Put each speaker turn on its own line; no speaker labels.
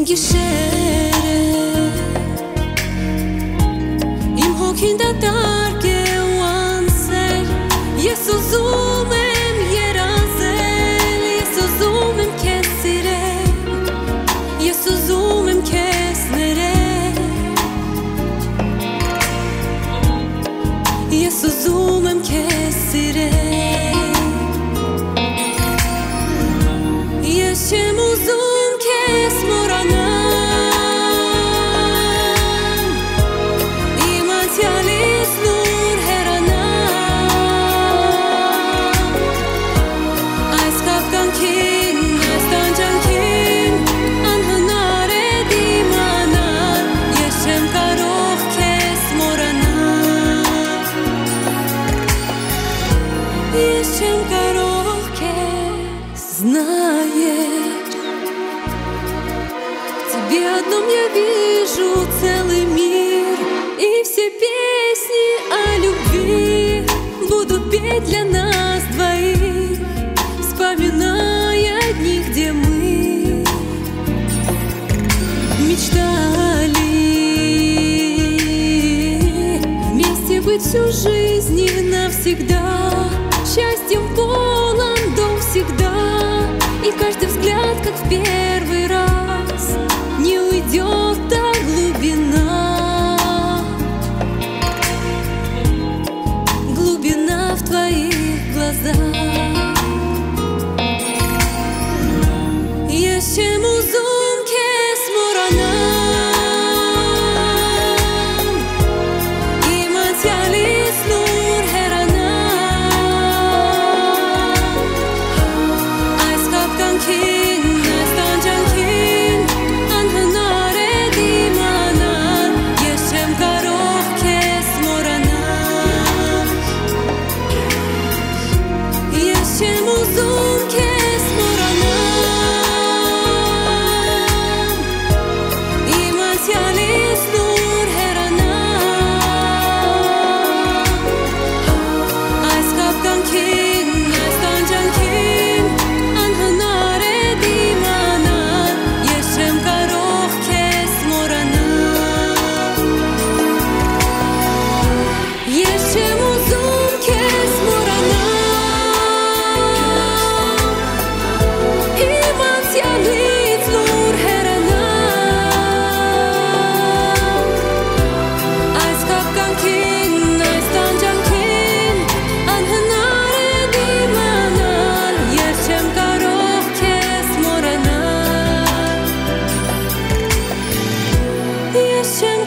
Գիշերը իմ հոգին դատարկ է ու անցել, ես ուզում եմ երազել, ես ուզում եմ քեզ սիրել, ես ուզում եմ քեզ ներել, ես ուզում եմ քեզ սիրել, ես չեմ ուզում քեզ մոռանալ, իմ անցյալից լուր հեռանալ, այս կապկանքին, այս տանջանքին անհնար է դիմանալ, ես չեմ կարող քեզ մոռանալ, ես չեմ կարող քեզ знаешь. В тебе одном я вижу целый мир, и все песни о любви буду петь для нас двоих, вспоминая дни, где мы мечтали вместе быть всю жизнь и навсегда, счастьем полон дом всегда, и каждый взгляд, как в первый раз, не уйдет та глубина, глубина в твоих глазах. Ես չեմ ուզում քեզ մոռանալ, իմ անցյալից լուր հեռանալ, այս կապկանքին, այս տանջանքին անհնար է դիմանալ, ես չեմ կարող քեզ մոռանալ, ես չեմ ուզում քեզ մոռանալ, իմ անցյալից լուր հեռանալ, այս կապկանքին, այս տանջանքին անհնար է դիմանալ, ես չեմ կարող քեզ մոռանալ, ես չեմ ուզում քեզ մոռանալ, իմ անցյալից լուր հեռանալ, այս կապկանքին, այս տանջանքին անհնար է դիմանալ, ես չեմ կարող քեզ մոռանալ, ես չեմ